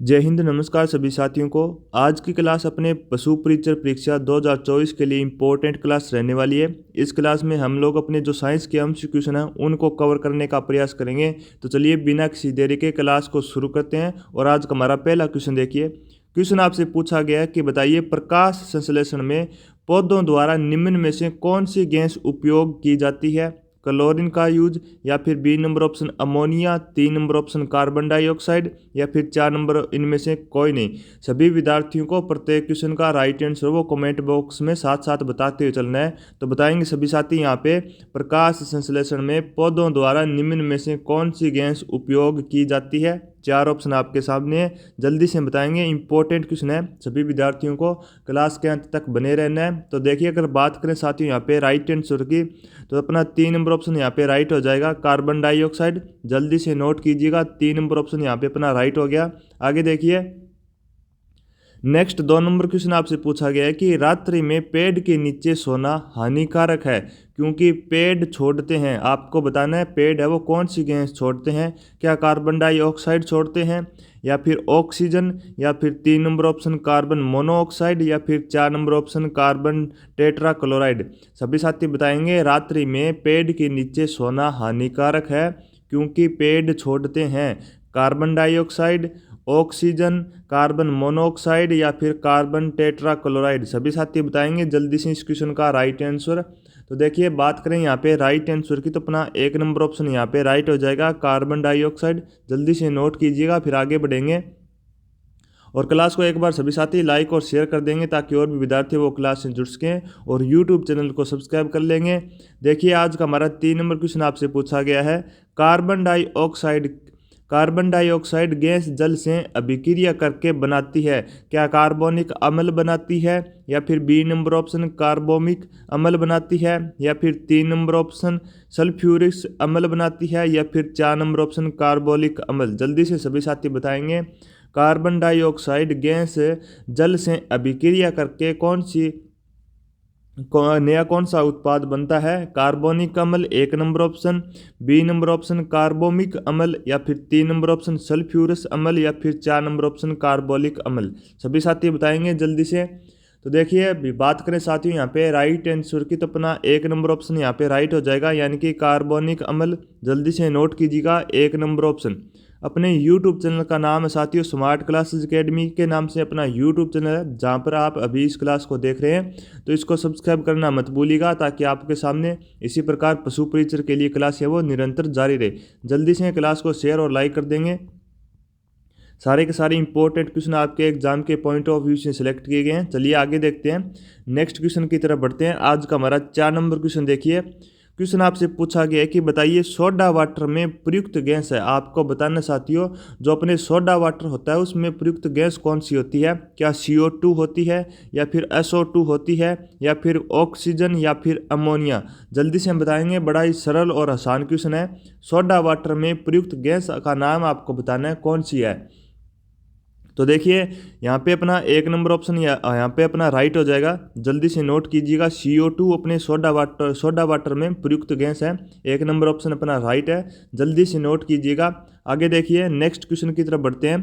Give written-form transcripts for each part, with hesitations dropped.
जय हिंद। नमस्कार सभी साथियों को। आज की क्लास अपने पशु परिचर परीक्षा 2024 के लिए इम्पोर्टेंट क्लास रहने वाली है। इस क्लास में हम लोग अपने जो साइंस के एमसीक्यू क्वेश्चन हैं उनको कवर करने का प्रयास करेंगे। तो चलिए बिना किसी देरी के क्लास को शुरू करते हैं। और आज का हमारा पहला क्वेश्चन देखिए। क्वेश्चन आपसे पूछा गया है कि बताइए प्रकाश संश्लेषण में पौधों द्वारा निम्न में से कौन सी गैस उपयोग की जाती है। क्लोरीन का यूज, या फिर B number option ammonia, 3 number option carbon dioxide, या फिर 4 नंबर इनमें से कोई नहीं। सभी विद्यार्थियों को प्रत्येक क्वेश्चन का राइट आंसर वो कमेंट बॉक्स में साथ साथ बताते हुए चलना है। तो बताएंगे सभी साथी यहाँ पे प्रकाश संश्लेषण में पौधों द्वारा निम्न में से कौन सी गैस उपयोग की जाती है। 4 ऑप्शन आपके सामने है, जल्दी से बताएंगे। इंपॉर्टेंट क्वेश्चन है, सभी विद्यार्थियों को क्लास के अंत तक बने रहना है। तो देखिए अगर बात करें साथियों यहाँ पे राइट आंसर की, तो अपना 3 नंबर ऑप्शन यहाँ पे राइट हो जाएगा, कार्बन डाइऑक्साइड। जल्दी से नोट कीजिएगा, 3 नंबर ऑप्शन यहाँ पे अपना राइट हो गया। आगे देखिए नेक्स्ट 2 नंबर क्वेश्चन आपसे पूछा गया है कि रात्रि में पेड़ के नीचे सोना हानिकारक है क्योंकि पेड़ छोड़ते हैं। आपको बताना है पेड़ है वो कौन सी गैस छोड़ते हैं। क्या कार्बन डाइऑक्साइड छोड़ते हैं, या फिर ऑक्सीजन, या फिर 3 नंबर ऑप्शन कार्बन मोनोऑक्साइड, या फिर 4 नंबर ऑप्शन कार्बन टेट्राक्लोराइड। सभी साथी बताएंगे रात्रि में पेड़ के नीचे सोना हानिकारक है क्योंकि पेड़ छोड़ते हैं carbon dioxide, oxygen, carbon monoxide, या फिर कार्बन टेट्राक्लोराइड। सभी साथी बताएंगे जल्दी से इस क्वेश्चन का राइट आंसर। तो देखिए बात करें यहाँ पे राइट आंसर की, तो अपना 1 नंबर ऑप्शन यहाँ पे राइट हो जाएगा, कार्बन डाइऑक्साइड। जल्दी से नोट कीजिएगा, फिर आगे बढ़ेंगे। और क्लास को एक बार सभी साथी लाइक और शेयर कर देंगे ताकि और भी विद्यार्थी वो क्लास से जुड़ सकें, और यूट्यूब चैनल को सब्सक्राइब कर लेंगे। देखिए आज का हमारा 3 नंबर क्वेश्चन आपसे पूछा गया है। कार्बन डाइऑक्साइड गैस जल से अभिक्रिया करके बनाती है। क्या कार्बोनिक अम्ल बनाती है, या फिर बी नंबर ऑप्शन कार्बोमिक अम्ल बनाती है, या फिर 3 नंबर ऑप्शन सल्फ्यूरिक अम्ल बनाती है, या फिर 4 नंबर ऑप्शन कार्बोलिक अम्ल। जल्दी से सभी साथी बताएंगे कार्बन डाइऑक्साइड गैस जल से अभिक्रिया करके नया कौन सा उत्पाद बनता है। कार्बोनिक अम्ल 1 number option, B number option carbonic अम्ल, या फिर 3 नंबर ऑप्शन सल्फ्यूरस अम्ल, या फिर 4 नंबर ऑप्शन कार्बोलिक अम्ल। सभी साथी बताएंगे जल्दी से। तो देखिए अभी बात करें साथियों यहाँ पे राइट आंसर की, तो अपना 1 नंबर ऑप्शन यहाँ पे राइट हो जाएगा, यानी कि कार्बोनिक अम्ल। जल्दी से नोट कीजिएगा 1 नंबर ऑप्शन। अपने YouTube चैनल का नाम है साथियों स्मार्ट क्लासेस एकेडमी के नाम से अपना YouTube चैनल है, जहाँ पर आप अभी इस क्लास को देख रहे हैं। तो इसको सब्सक्राइब करना मत भूलिएगा ताकि आपके सामने इसी प्रकार पशु परिचर के लिए क्लास है वो निरंतर जारी रहे। जल्दी से क्लास को शेयर और लाइक कर देंगे। सारे के सारे इंपॉर्टेंट क्वेश्चन आपके एग्जाम के पॉइंट ऑफ व्यू से सिलेक्ट किए गए हैं। चलिए आगे देखते हैं, नेक्स्ट क्वेश्चन की तरफ बढ़ते हैं। आज का हमारा 4 नंबर क्वेश्चन देखिए। क्वेश्चन आपसे पूछा गया है कि बताइए सोडा वाटर में प्रयुक्त गैस है। आपको बताना साथियों जो अपने सोडा वाटर होता है उसमें प्रयुक्त गैस कौन सी होती है। क्या CO2 होती है, या फिर SO2 होती है, या फिर ऑक्सीजन, या फिर अमोनिया। जल्दी से हम बताएंगे, बड़ा ही सरल और आसान क्वेश्चन है। सोडा वाटर में प्रयुक्त गैस का नाम आपको बताना है कौन सी है। तो देखिए यहाँ पे अपना 1 नंबर ऑप्शन यहाँ पे अपना राइट हो जाएगा। जल्दी से नोट कीजिएगा CO2 अपने सोडा वाटर में प्रयुक्त गैस है। 1 नंबर ऑप्शन अपना राइट है, जल्दी से नोट कीजिएगा। आगे देखिए नेक्स्ट क्वेश्चन की तरफ बढ़ते हैं।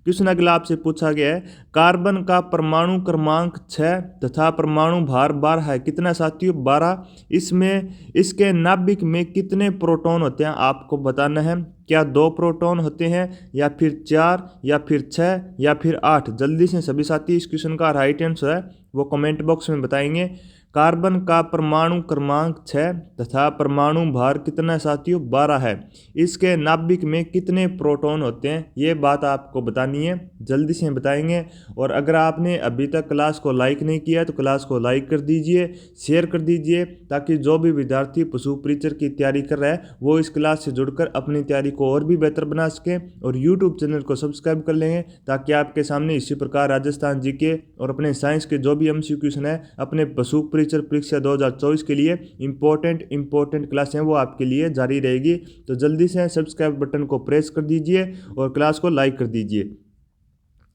क्वेश्चन अगला आपसे पूछा गया है कार्बन का परमाणु क्रमांक 6 तथा परमाणु भार 12 है। कितना साथियों 12। इसमें इसके नाभिक में कितने प्रोटॉन होते हैं आपको बताना है। क्या 2 प्रोटॉन होते हैं, या फिर 4, या फिर 6, या फिर 8। जल्दी से सभी साथी इस क्वेश्चन का राइट आंसर है वो कमेंट बॉक्स में बताएंगे। कार्बन का परमाणु क्रमांक 6 तथा परमाणु भार कितना साथियों 12 है। इसके नाभिक में कितने प्रोटॉन होते हैं ये बात आपको बतानी है, जल्दी से बताएंगे। और अगर आपने अभी तक क्लास को लाइक नहीं किया तो क्लास को लाइक कर दीजिए, शेयर कर दीजिए, ताकि जो भी विद्यार्थी पशु परिचर की तैयारी कर रहा है वो इस क्लास से जुड़कर अपनी तैयारी को और भी बेहतर बना सके। और यूट्यूब चैनल को सब्सक्राइब कर लेंगे ताकि आपके सामने इसी प्रकार राजस्थान जीके और अपने साइंस के जो भी MCQ क्वेश्चन है अपने पशु परिचर परीक्षा 2024 के लिए इंपॉर्टेंट क्लास हैं वो आपके लिए जारी रहेगी। तो जल्दी से सब्सक्राइब बटन को प्रेस कर दीजिए और क्लास को लाइक कर दीजिए।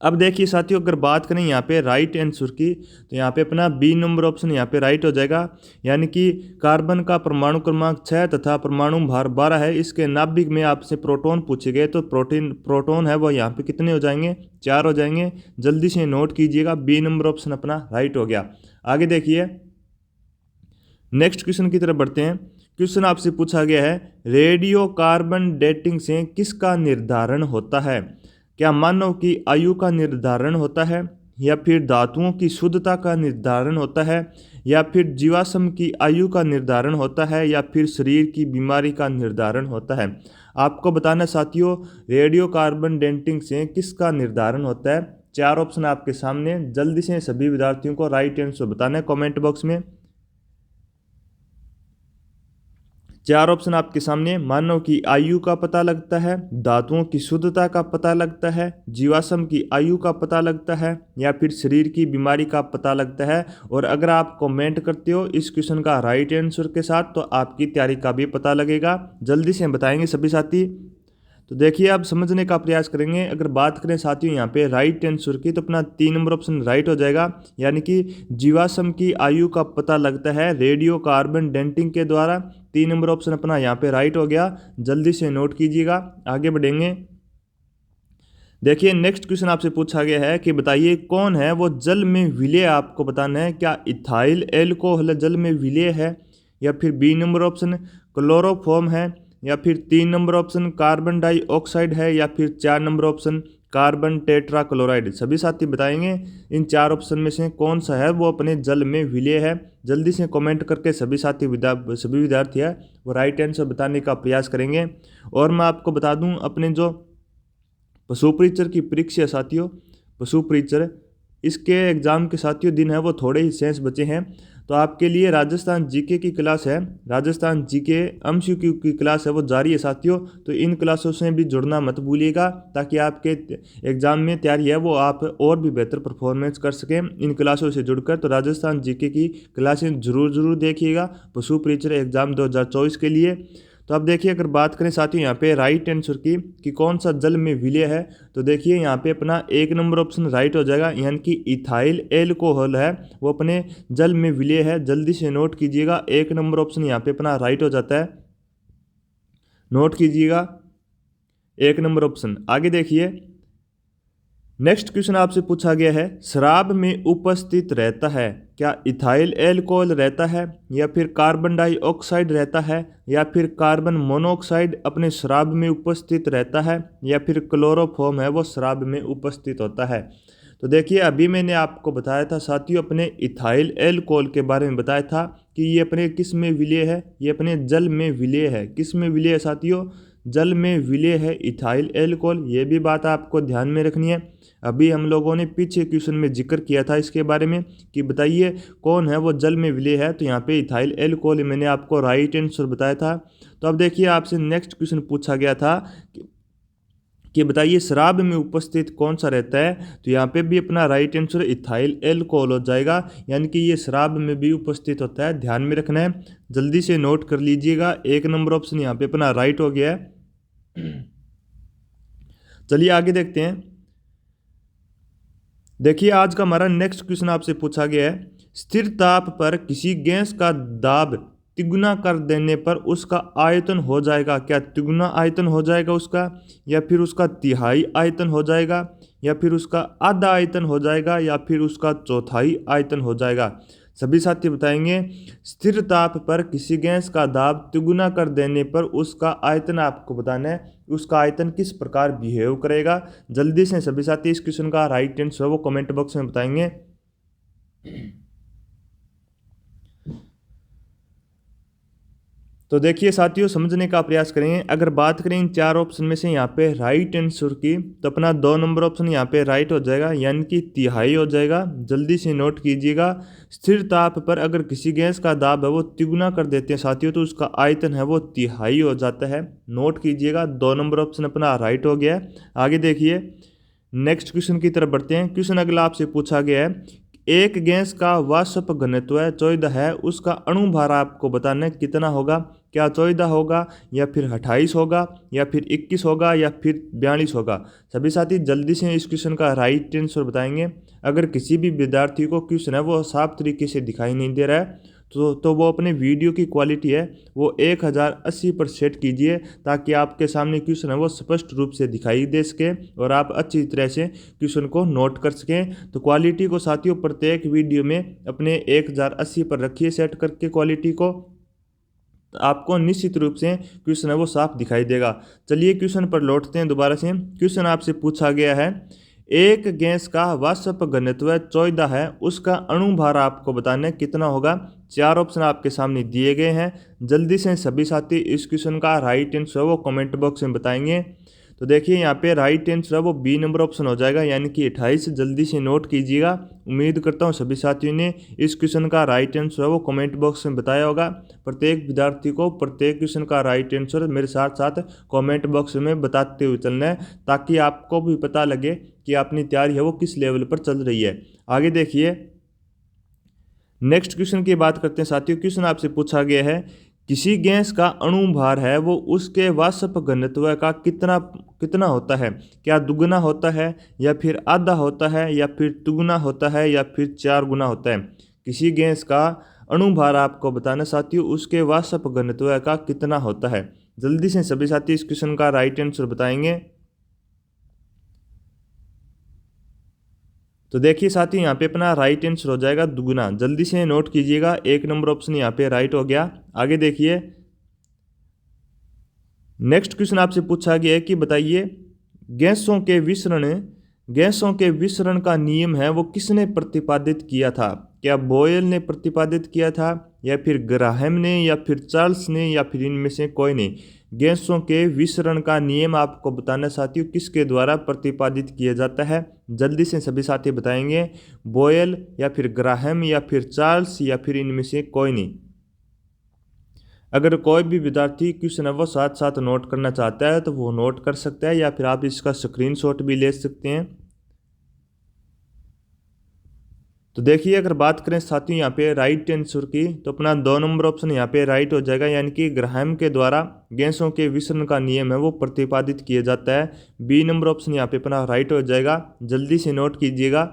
अब देखिए साथियों, अगर बात करें यहाँ पे राइट आंसर की, तो यहाँ पे अपना बी नंबर ऑप्शन यहाँ पे राइट हो जाएगा। यानी कि कार्बन का परमाणु क्रमांक 6 तथा परमाणु भार 12 है। इसके नाभिक में आपसे प्रोटॉन पूछे गए तो प्रोटॉन है वो यहाँ पे कितने हो जाएंगे, 4 हो जाएंगे। जल्दी से नोट कीजिएगा, बी नंबर ऑप्शन अपना राइट हो गया। आगे देखिए नेक्स्ट क्वेश्चन की तरफ बढ़ते हैं। क्वेश्चन आपसे पूछा गया है, रेडियो कार्बन डेटिंग से किसका निर्धारण होता है? क्या मानव की आयु का निर्धारण होता है, या फिर धातुओं की शुद्धता का निर्धारण होता है, या फिर जीवाश्म की आयु का निर्धारण होता है, या फिर शरीर की बीमारी का निर्धारण होता है? आपको बताना साथियों, रेडियो कार्बन डेटिंग से किसका निर्धारण होता है। 4 ऑप्शन आपके सामने, जल्दी से सभी विद्यार्थियों को राइट आंसर बताना है कॉमेंट बॉक्स में। 4 ऑप्शन आपके सामने, मानव की आयु का पता लगता है, धातुओं की शुद्धता का पता लगता है, जीवाश्म की आयु का पता लगता है, या फिर शरीर की बीमारी का पता लगता है। और अगर आप कमेंट करते हो इस क्वेश्चन का राइट आंसर के साथ तो आपकी तैयारी का भी पता लगेगा। जल्दी से बताएंगे सभी साथी। तो देखिए आप समझने का प्रयास करेंगे। अगर बात करें साथियों यहाँ पे राइट आंसर की, तो अपना 3 नंबर ऑप्शन राइट हो जाएगा। यानी कि जीवाश्म की आयु का पता लगता है रेडियो कार्बन डेटिंग के द्वारा। 3 नंबर ऑप्शन अपना यहाँ पे राइट हो गया। जल्दी से नोट कीजिएगा, आगे बढ़ेंगे। देखिए नेक्स्ट क्वेश्चन आपसे पूछा गया है कि बताइए कौन है वो जल में विलेय, आपको बताना है। क्या इथाइल एल्कोहल जल में विलेय है, या फिर बी नंबर ऑप्शन क्लोरोफॉर्म है, या फिर 3 नंबर ऑप्शन कार्बन डाइऑक्साइड है, या फिर 4 नंबर ऑप्शन कार्बन टेट्राक्लोराइड? सभी साथी बताएंगे इन 4 ऑप्शन में से कौन सा है वो अपने जल में विलेय है। जल्दी से कमेंट करके सभी साथी सभी विद्यार्थी है वो राइट आंसर बताने का प्रयास करेंगे। और मैं आपको बता दूं, अपने जो पशु परीक्षर की परीक्षा साथियों, पशु परीक्षर इसके एग्ज़ाम के साथियों दिन है वो थोड़े ही शेष बचे हैं। तो आपके लिए राजस्थान जीके की क्लास है, राजस्थान जीके एमसीक्यू की क्लास है वो जारी है साथियों। तो इन क्लासों से भी जुड़ना मत भूलिएगा, ताकि आपके एग्ज़ाम में तैयारी है वो आप और भी बेहतर परफॉर्मेंस कर सकें इन क्लासों से जुड़कर। तो राजस्थान जीके की क्लासें जरूर देखिएगा पशु परीक्षर एग्ज़ाम 2024 के लिए। तो अब देखिए अगर बात करें साथियों यहाँ पे राइट आंसर की कि कौन सा जल में विलेय है, तो देखिए यहाँ पे अपना 1 नंबर ऑप्शन राइट हो जाएगा। यानी कि इथाइल एल्कोहल है वो अपने जल में विलेय है। जल्दी से नोट कीजिएगा, 1 नंबर ऑप्शन यहाँ पे अपना राइट हो जाता है। नोट कीजिएगा 1 नंबर ऑप्शन। आगे देखिए नेक्स्ट क्वेश्चन आपसे पूछा गया है, शराब में उपस्थित रहता है। क्या इथाइल एल्कोहल रहता है, या फिर कार्बन डाइऑक्साइड रहता है, या फिर कार्बन मोनोऑक्साइड अपने शराब में उपस्थित रहता है, या फिर क्लोरोफॉर्म है वो शराब में उपस्थित होता है? तो देखिए अभी मैंने आपको बताया था साथियों, अपने इथाइल एल्कोहल के बारे में बताया था कि ये अपने किस में विलेय है, ये अपने जल में विलेय है। किस में विलेय है साथियों? जल में विलेय है इथाइल एल्कोहल। ये भी बात आपको ध्यान में रखनी है। अभी हम लोगों ने पीछे क्वेश्चन में जिक्र किया था इसके बारे में कि बताइए कौन है वो जल में विलेय है। तो यहाँ पे इथाइल एल्कोहल मैंने आपको राइट आंसर बताया था। तो अब देखिए आपसे नेक्स्ट क्वेश्चन पूछा गया था कि बताइए शराब में उपस्थित कौन सा रहता है। तो यहाँ पे भी अपना राइट आंसर इथाइल एल्कोहल हो जाएगा। यानी कि ये शराब में भी उपस्थित होता है, ध्यान में रखना है। जल्दी से नोट कर लीजिएगा, 1 नंबर ऑप्शन यहाँ पे अपना राइट हो गया है। चलिए आगे देखते हैं। देखिए आज का हमारा नेक्स्ट क्वेश्चन आपसे पूछा गया है, स्थिर ताप पर किसी गैस का दाब तिगुना कर देने पर उसका आयतन हो जाएगा। क्या तिगुना आयतन हो जाएगा उसका, या फिर उसका तिहाई आयतन हो जाएगा, या फिर उसका आधा आयतन हो जाएगा, या फिर उसका चौथाई आयतन हो जाएगा? सभी साथी बताएंगे। स्थिर ताप पर किसी गैस का दाब तिगुना कर देने पर उसका आयतन आपको बताना है, उसका आयतन किस प्रकार बिहेव करेगा। जल्दी से सभी साथी इस क्वेश्चन का राइट आंसर वो कमेंट बॉक्स में बताएंगे। तो देखिए साथियों समझने का प्रयास करेंगे। अगर बात करें इन 4 ऑप्शन में से यहाँ पे राइट आंसर की, तो अपना 2 नंबर ऑप्शन यहाँ पे राइट हो जाएगा, यानी कि तिहाई हो जाएगा। जल्दी से नोट कीजिएगा। स्थिर ताप पर अगर किसी गैस का दाब है वो तिगुना कर देते हैं साथियों, तो उसका आयतन है वो तिहाई हो जाता है। नोट कीजिएगा, 2 नंबर ऑप्शन अपना राइट हो गया है। आगे देखिए नेक्स्ट क्वेश्चन की तरफ बढ़ते हैं। क्वेश्चन अगला आपसे पूछा गया है, एक गैस का वाष्प घनत्व 14 है, उसका अणु भार आपको बताना है कितना होगा। क्या 14 होगा या फिर 28 होगा या फिर 21 होगा या फिर 42 होगा। सभी साथी जल्दी से इस क्वेश्चन का राइट आंसर बताएंगे। अगर किसी भी विद्यार्थी को क्वेश्चन है वो साफ तरीके से दिखाई नहीं दे रहा है तो वो अपने वीडियो की क्वालिटी है वो 1080 पर सेट कीजिए, ताकि आपके सामने क्वेश्चन है वो स्पष्ट रूप से दिखाई दे सके और आप अच्छी तरह से क्वेश्चन को नोट कर सकें। तो क्वालिटी को साथियों प्रत्येक वीडियो में अपने 1080 पर रखिए सेट करके क्वालिटी को, तो आपको निश्चित रूप से क्वेश्चन है वो साफ दिखाई देगा। चलिए क्वेश्चन पर लौटते हैं दोबारा से। क्वेश्चन आपसे पूछा गया है, एक गैस का वाष्प घनत्व 14 है, उसका अणुभार आपको बताना है कितना होगा। 4 ऑप्शन आपके सामने दिए गए हैं। जल्दी से सभी साथी इस क्वेश्चन का राइट आंसर वो कमेंट बॉक्स में बताएंगे। तो देखिए यहाँ पे राइट आंसर है वो बी नंबर ऑप्शन हो जाएगा, यानी कि 28। जल्दी से नोट कीजिएगा। उम्मीद करता हूँ सभी साथियों ने इस क्वेश्चन का राइट आंसर है वो कमेंट बॉक्स में बताया होगा। प्रत्येक विद्यार्थी को प्रत्येक क्वेश्चन का राइट आंसर मेरे साथ साथ कमेंट बॉक्स में बताते हुए चलना है, ताकि आपको भी पता लगे कि अपनी तैयारी है वो किस लेवल पर चल रही है। आगे देखिए नेक्स्ट क्वेश्चन की बात करते हैं साथियों। क्वेश्चन आपसे पूछा गया है, किसी गैस का अणुभार है वो उसके वाष्प घनत्व का कितना होता है। क्या दुगना होता है या फिर आधा होता है या फिर तिगुना होता है या फिर 4 गुना होता है। किसी गैस का अणुभार आपको बताना साथियों उसके वाष्प घनत्व का कितना होता है। जल्दी से सभी साथी इस क्वेश्चन का राइट आंसर बताएंगे। तो देखिए साथी यहाँ पे अपना राइट आंसर हो जाएगा दुगुना। जल्दी से नोट कीजिएगा, 1 नंबर ऑप्शन यहाँ पे राइट हो गया। आगे देखिए नेक्स्ट क्वेश्चन आपसे पूछा गया है कि बताइए गैसों के विसरण का नियम है वो किसने प्रतिपादित किया था। क्या बॉयल ने प्रतिपादित किया था या फिर ग्राहम ने या फिर चार्ल्स ने या फिर इनमें से कोई ने। गैसों के विसरण का नियम आपको बताना साथियों किसके द्वारा प्रतिपादित किया जाता है। जल्दी से सभी साथी बताएंगे, बॉयल या फिर ग्राहम या फिर चार्ल्स या फिर इनमें से कोई नहीं। अगर कोई भी विद्यार्थी क्वेश्चन है वो साथ साथ नोट करना चाहता है तो वो नोट कर सकता है, या फिर आप इसका स्क्रीनशॉट भी ले सकते हैं। तो देखिए अगर बात करें साथियों यहाँ पे राइट आंसर की, तो अपना 2 नंबर ऑप्शन यहाँ पे राइट हो जाएगा, यानी कि ग्राहम के द्वारा गैसों के विसरण का नियम है वो प्रतिपादित किया जाता है। बी नंबर ऑप्शन यहाँ पे अपना राइट हो जाएगा। जल्दी से नोट कीजिएगा।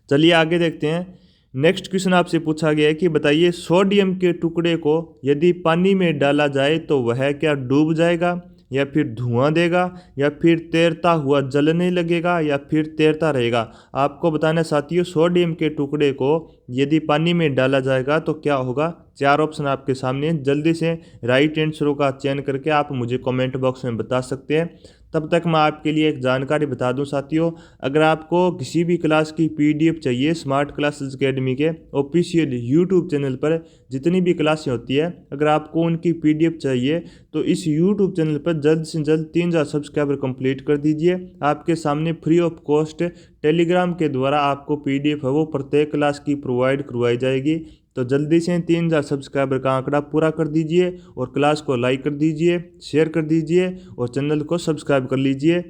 चलिए आगे देखते हैं। नेक्स्ट क्वेश्चन आपसे पूछा गया है कि बताइए सोडियम के टुकड़े को यदि पानी में डाला जाए तो वह क्या डूब जाएगा या फिर धुआं देगा या फिर तैरता हुआ जलने लगेगा या फिर तैरता रहेगा। आपको बताना साथियों सोडियम के टुकड़े को यदि पानी में डाला जाएगा तो क्या होगा। 4 ऑप्शन आपके सामने। जल्दी से राइट आंसरों का चयन करके आप मुझे कमेंट बॉक्स में बता सकते हैं। तब तक मैं आपके लिए एक जानकारी बता दूं साथियों, अगर आपको किसी भी क्लास की पीडीएफ चाहिए स्मार्ट क्लासेस एकेडमी के ऑफिशियल यूट्यूब चैनल पर जितनी भी क्लासें होती है, अगर आपको उनकी पीडीएफ चाहिए तो इस यूट्यूब चैनल पर जल्द से जल्द 3000 सब्सक्राइबर कंप्लीट कर दीजिए। आपके सामने फ्री ऑफ कॉस्ट टेलीग्राम के द्वारा आपको पीडीएफ है वो प्रत्येक क्लास की प्रोवाइड करवाई जाएगी। तो जल्दी से 3000 सब्सक्राइबर का आंकड़ा पूरा कर दीजिए और क्लास को लाइक कर दीजिए, शेयर कर दीजिए और चैनल को सब्सक्राइब कर लीजिए।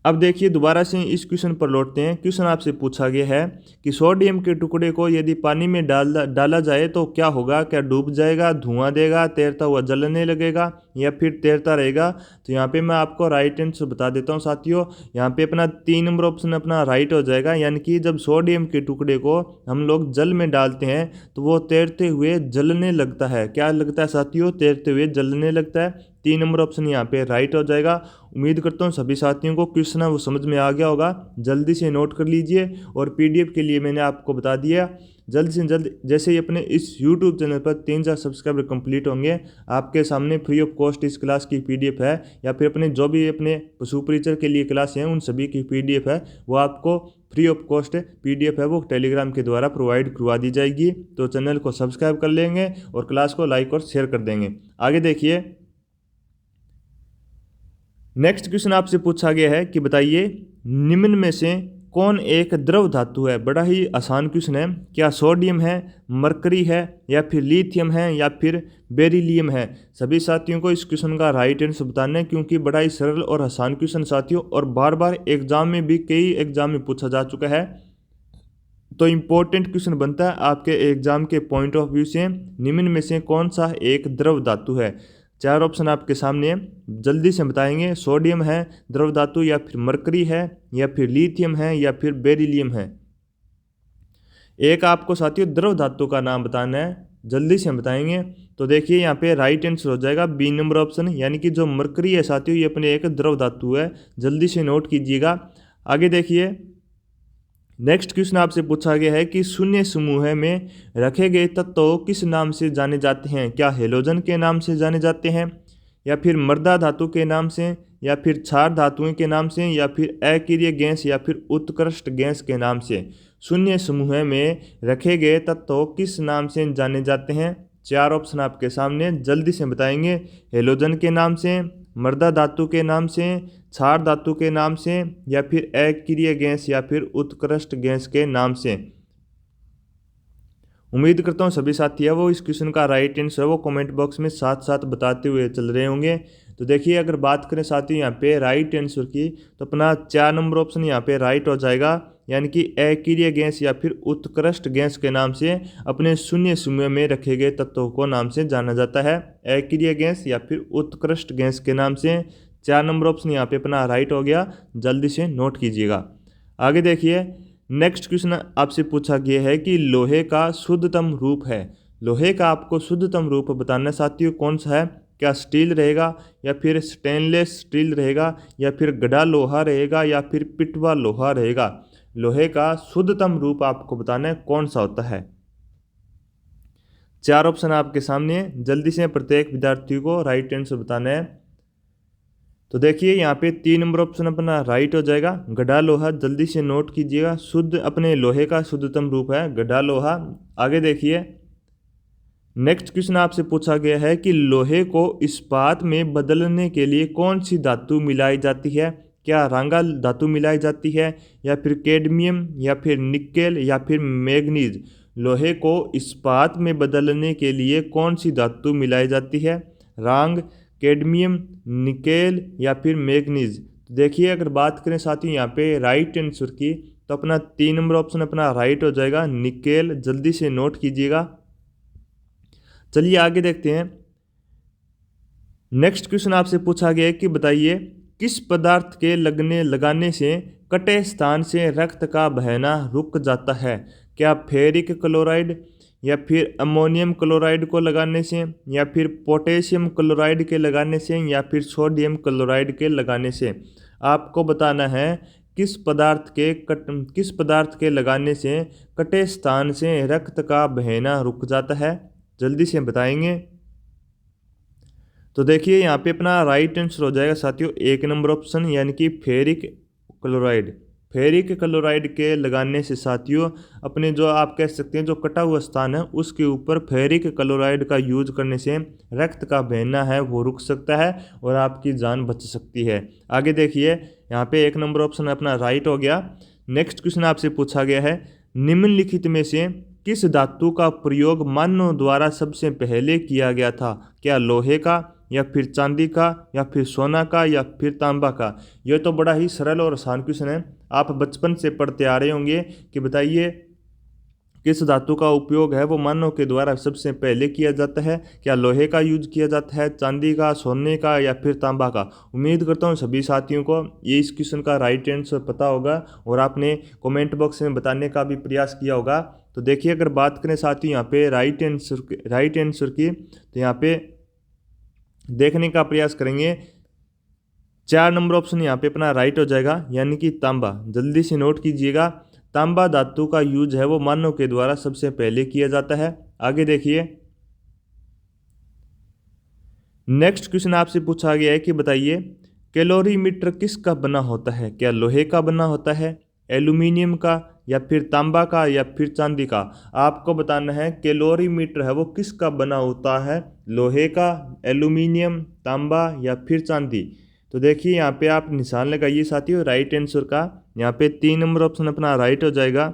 अब देखिए दोबारा से इस क्वेश्चन पर लौटते हैं। क्वेश्चन आपसे पूछा गया है कि सोडियम के टुकड़े को यदि पानी में डाला जाए तो क्या होगा। क्या डूब जाएगा, धुआं देगा, तैरता हुआ जलने लगेगा या फिर तैरता रहेगा। तो यहाँ पे मैं आपको राइट आंसर बता देता हूँ साथियों। यहाँ पे अपना 3 नंबर ऑप्शन अपना राइट हो जाएगा, यानी कि जब सोडियम के टुकड़े को हम लोग जल में डालते हैं तो वो तैरते हुए जलने लगता है। क्या लगता है साथियों, तैरते हुए जलने लगता है। 3 नंबर ऑप्शन यहाँ पे राइट हो जाएगा। उम्मीद करता हूँ सभी साथियों को क्वेश्चन है वो समझ में आ गया होगा। जल्दी से नोट कर लीजिए और पीडीएफ के लिए मैंने आपको बता दिया, जल्द से जल्द जैसे ही अपने इस यूट्यूब चैनल पर 3000 सब्सक्राइबर कंप्लीट होंगे आपके सामने फ्री ऑफ कॉस्ट इस क्लास की पीडीएफ है, या फिर अपने जो भी अपने पशु परिचर के लिए क्लास हैं उन सभी की पीडीएफ है वो आपको फ्री ऑफ कॉस्ट पीडीएफ है वो टेलीग्राम के द्वारा प्रोवाइड करवा दी जाएगी। तो चैनल को सब्सक्राइब कर लेंगे और क्लास को लाइक और शेयर कर देंगे। आगे देखिए नेक्स्ट क्वेश्चन आपसे पूछा गया है कि बताइए निम्न में से कौन एक द्रव धातु है। बड़ा ही आसान क्वेश्चन है। क्या सोडियम है, मरकरी है या फिर लिथियम है या फिर बेरिलियम है। सभी साथियों को इस क्वेश्चन का राइट आंसर बताना है, क्योंकि बड़ा ही सरल और आसान क्वेश्चन साथियों और बार बार एग्जाम में भी कई एग्जाम में पूछा जा चुका है। तो इम्पोर्टेंट क्वेश्चन बनता है आपके एग्जाम के पॉइंट ऑफ व्यू से, निम्न में से कौन सा एक द्रव धातु है। 4 ऑप्शन आपके सामने है, जल्दी से बताएंगे। सोडियम है द्रव धातु, या फिर मरकरी है, या फिर लिथियम है, या फिर बेरिलियम है। एक आपको साथियों द्रव धातु का नाम बताना है, जल्दी से बताएंगे। तो देखिए यहाँ पे राइट आंसर हो जाएगा बी नंबर ऑप्शन, यानी कि जो मरकरी है साथियों ये अपने एक द्रव धातु है, जल्दी से नोट कीजिएगा। आगे देखिए नेक्स्ट क्वेश्चन आपसे पूछा गया है कि शून्य समूह में रखे गए तत्व किस नाम से जाने जाते हैं। क्या हेलोजन के नाम से जाने जाते हैं, या फिर मृदा धातु के नाम से, या फिर क्षार धातुओं के नाम से, या फिर अक्रिय गैस, या फिर उत्कृष्ट गैस के नाम से। शून्य समूह में रखे गए तत्व किस नाम से जाने जाते हैं। 4 ऑप्शन आपके सामने, जल्दी से बताएंगे। हेलोजन के नाम से, मृदा धातु के नाम से, क्षार धातु के नाम से, या फिर अक्रिय गैस, या फिर उत्कृष्ट गैस के नाम से। उम्मीद करता हूँ सभी साथी है वो इस क्वेश्चन का राइट आंसर है वो कमेंट बॉक्स में साथ साथ बताते हुए चल रहे होंगे। तो देखिए अगर बात करें साथियों यहाँ पे राइट आंसर की, तो अपना 4 नंबर ऑप्शन यहाँ पे राइट हो जाएगा, यानी कि अक्रिय गैस या फिर उत्कृष्ट गैस के नाम से अपने शून्य समूह में रखे गए तत्वों को नाम से जाना जाता है। अक्रिय गैस या फिर उत्कृष्ट गैस के नाम से 4 नंबर ऑप्शन यहाँ पे अपना राइट हो गया, जल्दी से नोट कीजिएगा। आगे देखिए नेक्स्ट क्वेश्चन आपसे पूछा गया है कि लोहे का शुद्धतम रूप है। लोहे का आपको शुद्धतम रूप बताना साथियों कौन सा है। क्या स्टील रहेगा, या फिर स्टेनलेस स्टील रहेगा, या फिर गड़ा लोहा रहेगा, या फिर पिटवा लोहा रहेगा। लोहे का शुद्धतम रूप आपको बताना है कौन सा होता है। 4 ऑप्शन आपके सामने है, जल्दी से प्रत्येक विद्यार्थी को राइट आंसर बताना है। तो देखिए यहाँ पे 3 नंबर ऑप्शन अपना राइट हो जाएगा, गड़ा लोहा, जल्दी से नोट कीजिएगा। शुद्ध अपने लोहे का शुद्धतम रूप है गड़ा लोहा। आगे देखिए नेक्स्ट क्वेश्चन आपसे पूछा गया है कि लोहे को इस्पात में बदलने के लिए कौन सी धातु मिलाई जाती है। क्या रांगा धातु मिलाई जाती है, या फिर कैडमियम, या फिर निकेल, या फिर मैग्नीज। लोहे को इस्पात में बदलने के लिए कौन सी धातु मिलाई जाती है। रांग, कैडमियम, निकेल, या फिर मैग्नीज। देखिए अगर बात करें साथियों यहाँ पे राइट आंसर की, तो अपना 3 नंबर ऑप्शन अपना राइट हो जाएगा निकेल, जल्दी से नोट कीजिएगा। चलिए आगे देखते हैं। नेक्स्ट क्वेश्चन आपसे पूछा गया है कि बताइए किस पदार्थ के लगाने से कटे स्थान से रक्त का बहना रुक जाता है। क्या फेरिक क्लोराइड, या फिर अमोनियम क्लोराइड को लगाने से, या फिर पोटेशियम क्लोराइड के लगाने से, या फिर सोडियम क्लोराइड के लगाने से। आपको बताना है किस पदार्थ के लगाने से कटे स्थान से रक्त का बहना रुक जाता है, जल्दी से बताएंगे। तो देखिए यहाँ पे अपना राइट आंसर हो जाएगा साथियों 1 नंबर ऑप्शन, यानी कि फेरिक क्लोराइड। फेरिक क्लोराइड के लगाने से साथियों अपने जो आप कह सकते हैं जो कटा हुआ स्थान है उसके ऊपर फेरिक क्लोराइड का यूज करने से रक्त का बहना है वो रुक सकता है और आपकी जान बच सकती है। आगे देखिए यहाँ पे 1 नंबर ऑप्शन अपना राइट हो गया। नेक्स्ट क्वेश्चन आपसे पूछा गया है निम्नलिखित में से किस धातु का प्रयोग मानव द्वारा सबसे पहले किया गया था। क्या लोहे का, या फिर चांदी का, या फिर सोना का, या फिर तांबा का। यह तो बड़ा ही सरल और आसान क्वेश्चन है, आप बचपन से पढ़ते आ रहे होंगे कि बताइए किस धातु का उपयोग है वो मानव के द्वारा सबसे पहले किया जाता है। क्या लोहे का यूज किया जाता है, चांदी का, सोने का, या फिर तांबा का। उम्मीद करता हूँ सभी साथियों को ये इस क्वेश्चन का राइट आंसर पता होगा और आपने कमेंट बॉक्स में बताने का भी प्रयास किया होगा। तो देखिए अगर बात करें साथियों यहाँ पे राइट आंसर की, तो यहाँ पे देखने का प्रयास करेंगे। 4 नंबर ऑप्शन यहाँ पे अपना राइट हो जाएगा, यानी कि तांबा, जल्दी से नोट कीजिएगा। तांबा धातु का यूज है वो मानव के द्वारा सबसे पहले किया जाता है। आगे देखिए नेक्स्ट क्वेश्चन आपसे पूछा गया है कि बताइए कैलोरीमीटर किसका बना होता है। क्या लोहे का बना होता है, एल्यूमिनियम का, या फिर तांबा का, या फिर चांदी का। आपको बताना है कैलोरीमीटर है वो किसका बना होता है, लोहे का, एल्यूमिनियम, तांबा, या फिर चांदी। तो देखिए यहाँ पे आप निशान लगाइए साथियों राइट आंसर का। यहाँ पे 3 नंबर ऑप्शन अपना राइट हो जाएगा,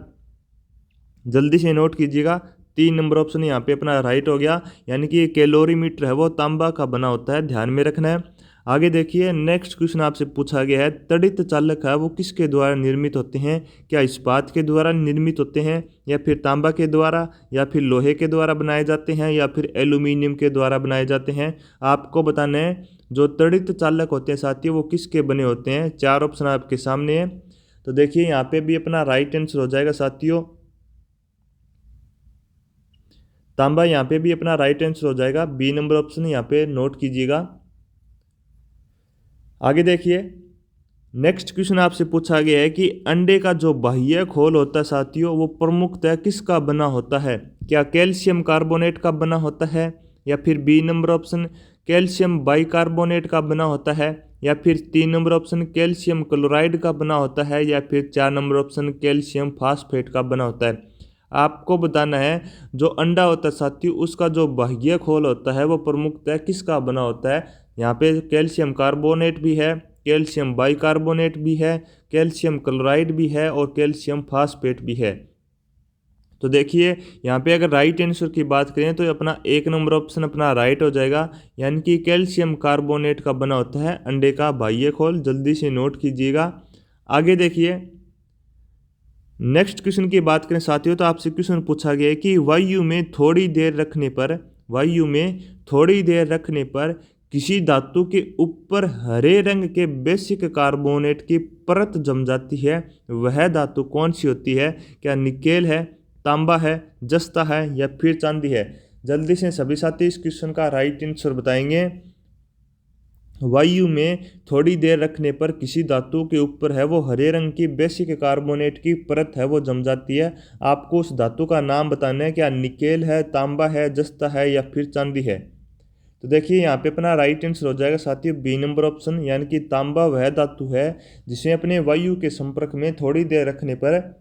जल्दी से नोट कीजिएगा। 3 नंबर ऑप्शन यहाँ पे अपना राइट हो गया, यानी कि कैलोरीमीटर है वो तांबा का बना होता है, ध्यान में रखना है। आगे देखिए नेक्स्ट क्वेश्चन आपसे पूछा गया है, तड़ित चालक है वो किसके द्वारा निर्मित होते हैं? क्या इस्पात के द्वारा निर्मित होते हैं, या फिर तांबा के द्वारा, या फिर लोहे के द्वारा बनाए जाते हैं, या फिर एल्यूमिनियम के द्वारा बनाए जाते हैं? आपको बताना है जो तड़ित चालक होते हैं साथियों वो किसके बने होते हैं। 4 ऑप्शन आपके सामने है। तो देखिए यहाँ पे भी अपना राइट आंसर हो जाएगा साथियों तांबा। यहाँ पे भी अपना राइट आंसर हो जाएगा, बी नंबर ऑप्शन यहाँ पे नोट कीजिएगा। आगे देखिए नेक्स्ट क्वेश्चन आपसे पूछा गया है कि अंडे का जो बाह्य खोल होता है साथियों वो प्रमुखतः किसका बना होता है? क्या कैल्शियम कार्बोनेट का बना होता है, या फिर B number option calcium bicarbonate का बना होता है, या फिर 3 नंबर ऑप्शन कैल्शियम क्लोराइड का बना होता है, या फिर 4 नंबर ऑप्शन कैल्शियम फास्फेट का बना होता है? आपको बताना है जो अंडा होता है साथियों उसका जो बाह्य खोल होता है वो प्रमुखतः किसका बना होता है। यहाँ पे कैल्शियम कार्बोनेट भी है, कैल्शियम बाइकार्बोनेट भी है, कैल्शियम क्लोराइड भी है और कैल्शियम फास्फेट भी है। तो देखिए यहाँ पे अगर राइट आंसर की बात करें तो अपना 1 नंबर ऑप्शन अपना राइट हो जाएगा, यानी कि कैल्शियम कार्बोनेट का बना होता है अंडे का बाह्य खोल। जल्दी से नोट कीजिएगा। आगे देखिए नेक्स्ट क्वेश्चन की बात करें साथियों तो आपसे क्वेश्चन पूछा गया है कि वायु में थोड़ी देर रखने पर किसी धातु के ऊपर हरे रंग के बेसिक कार्बोनेट की परत जम जाती है, वह धातु कौन सी होती है? क्या निकेल है, तांबा है, जस्ता है, या फिर चांदी है? जल्दी से सभी साथी इस क्वेश्चन का राइट आंसर बताएंगे। वायु में थोड़ी देर रखने पर किसी धातु के ऊपर है वो हरे रंग की बेसिक कार्बोनेट की परत है वो जम जाती है। आपको उस धातु का नाम बताना है, क्या निकेल है, तांबा है, जस्ता है, या फिर चांदी है? तो देखिए यहाँ पे अपना राइट आंसर हो जाएगा साथियों बी नंबर ऑप्शन, यानी कि तांबा वह धातु है जिसे अपने वायु के संपर्क में थोड़ी देर रखने पर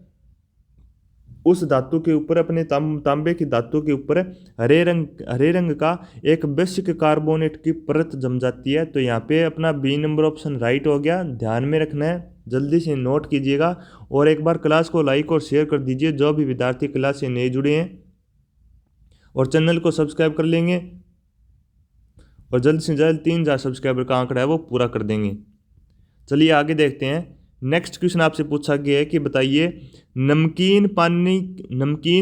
उस धातु के ऊपर अपने तांबे की धातु के ऊपर हरे रंग का एक बेसिक कार्बोनेट की परत जम जाती है। तो यहाँ पे अपना बी नंबर ऑप्शन राइट हो गया, ध्यान में रखना है। जल्दी से नोट कीजिएगा और एक बार क्लास को लाइक और शेयर कर दीजिए जो भी विद्यार्थी क्लास से नए जुड़े हैं, और चैनल को सब्सक्राइब कर लेंगे और जल्द से जल्द 3000 सब्सक्राइबर का आंकड़ा है वो पूरा कर देंगे। चलिए आगे देखते हैं। नेक्स्ट क्वेश्चन आपसे पूछा गया है कि बताइए नमकीन